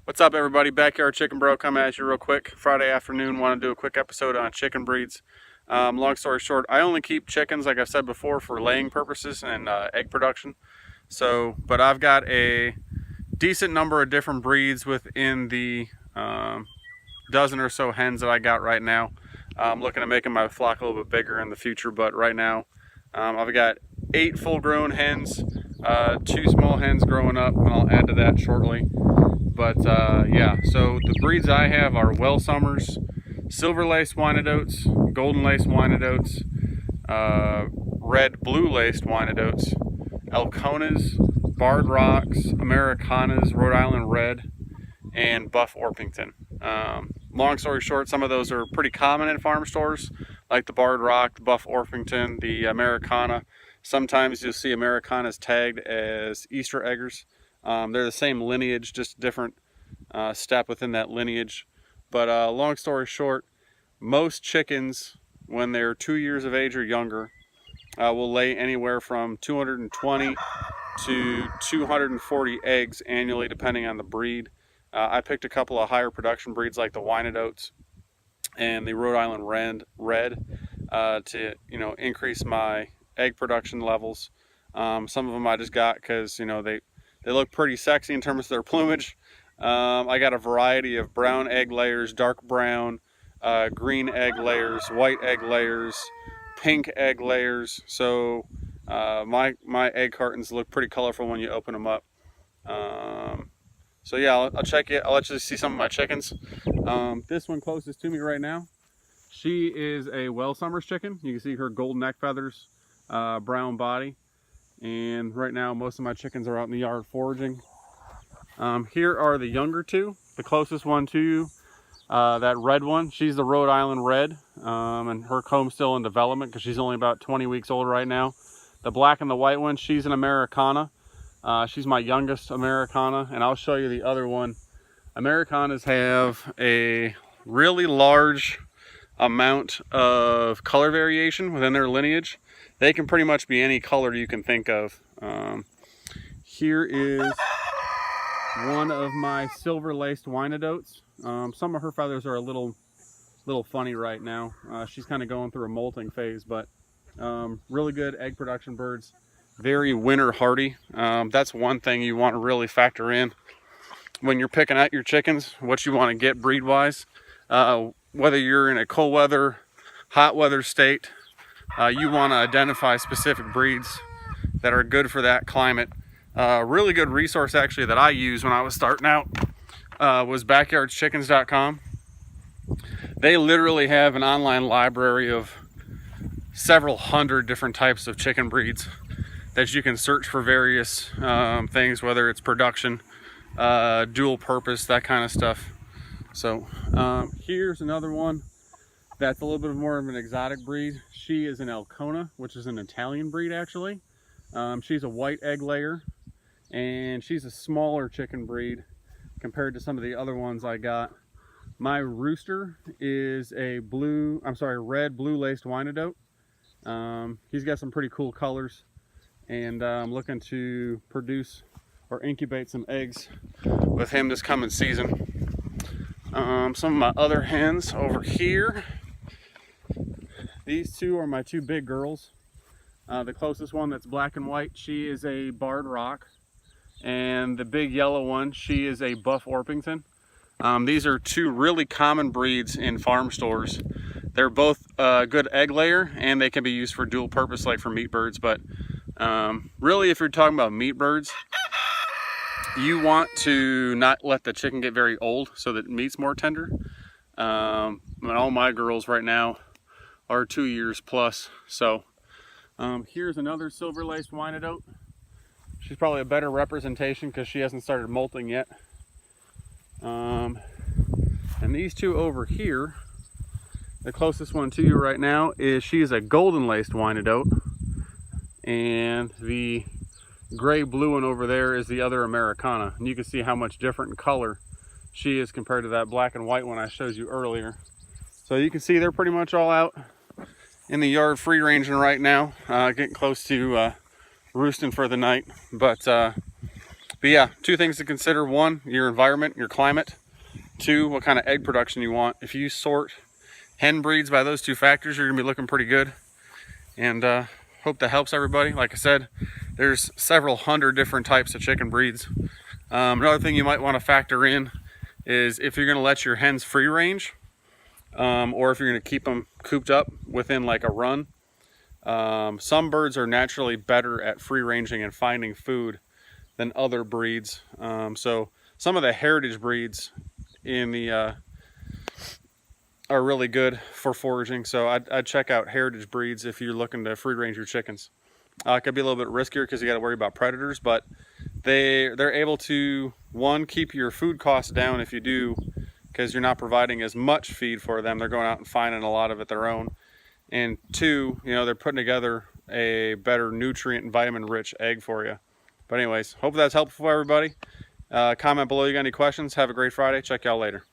What's up, everybody? Backyard Chicken Bro coming at you real quick. Friday afternoon, want to do a quick episode on chicken breeds. Long story short, I only keep chickens, like I've said before, for laying purposes and egg production. But I've got a decent number of different breeds within the dozen or so hens that I got right now. I'm looking at making my flock a little bit bigger in the future, but right now I've got 8 full-grown hens, 2 small hens growing up, and I'll add to that shortly. But yeah, so the breeds I have are Welsumers, silver-laced Wyandottes, golden-laced Wyandottes, red-blue-laced Wyandottes, Elkonas, Barred Rocks, Americanas, Rhode Island Red, and Buff Orpington. Long story short, some of those are pretty common in farm stores, like the Barred Rock, the Buff Orpington, the Americana. Sometimes you'll see Americanas tagged as Easter eggers. They're the same lineage, just a different step within that lineage. But long story short, most chickens, when they're 2 years of age or younger, will lay anywhere from 220 to 240 eggs annually, depending on the breed. I picked a couple of higher production breeds like the Wyandottes and the Rhode Island Red to increase my egg production levels. Some of them I just got because they look pretty sexy in terms of their plumage. I got a variety of brown egg layers, dark brown, green egg layers, white egg layers, pink egg layers. So my egg cartons look pretty colorful when you open them up. So yeah, I'll check it. I'll let you see some of my chickens. This one closest to me right now, she is a Welsumers chicken. You can see her gold neck feathers, brown body. And right now most of my chickens are out in the yard foraging. Here are the younger two. The closest one to you, that red one, she's the Rhode Island Red, and her comb's still in development because she's only about 20 weeks old right now. The black and the white one, she's an Americana. She's my youngest Americana, and I'll show you the other one. Americanas have a really large amount of color variation within their lineage. They can pretty much be any color you can think of. Here is one of my silver-laced Wyandottes. Some of her feathers are a little funny right now. She's kind of going through a molting phase, but really good egg production birds. Very winter hardy. That's one thing you want to really factor in when you're picking out your chickens, what you want to get breed-wise. Whether you're in a cold weather, hot weather state, you want to identify specific breeds that are good for that climate. Really good resource actually that I used when I was starting out was backyardchickens.com. They literally have an online library of several hundred different types of chicken breeds that you can search for various things, whether it's production, dual purpose, that kind of stuff. So here's another one that's a little bit more of an exotic breed. She is an Elkona, which is an Italian breed actually. She's a white egg layer, and she's a smaller chicken breed compared to some of the other ones I got. My rooster is a red blue-laced Wyandotte. He's got some pretty cool colors, and I'm looking to produce or incubate some eggs with him this coming season. Some of my other hens over here. These two are my 2 big girls. The closest one that's black and white, she is a Barred Rock. And the big yellow one, she is a Buff Orpington. These are 2 really common breeds in farm stores. They're both a good egg layer, and they can be used for dual purpose, like for meat birds. But really, if you're talking about meat birds, you want to not let the chicken get very old so that meat's more tender. And all my girls right now are 2 years plus. So here's another silver-laced Wyandotte. She's probably a better representation because she hasn't started molting yet. And these 2 over here, the closest one to you right now she's a golden-laced Wyandotte, and the gray-blue one over there is the other Americana. And you can see how much different in color she is compared to that black and white one I showed you earlier. So you can see they're pretty much all out in the yard free ranging right now, getting close to roosting for the night. But But yeah, two things to consider. One, your environment, your climate. Two, what kind of egg production you want. If you sort hen breeds by those two factors, you're gonna be looking pretty good. And hope that helps everybody. Like I said, there's several hundred different types of chicken breeds. Another thing you might want to factor in is if you're gonna let your hens free range, or if you're gonna keep them cooped up within like a run. Some birds are naturally better at free ranging and finding food than other breeds. So some of the heritage breeds in the are really good for foraging. So I'd check out heritage breeds if you're looking to free range your chickens. It could be a little bit riskier because you got to worry about predators, but they're able to, one, keep your food costs down if you do, because you're not providing as much feed for them. They're going out and finding a lot of it their own. And two, you know, they're putting together a better nutrient and vitamin rich egg for you. But anyways, hope that's helpful for everybody. Comment below you got any questions. Have a great Friday. Check y'all later.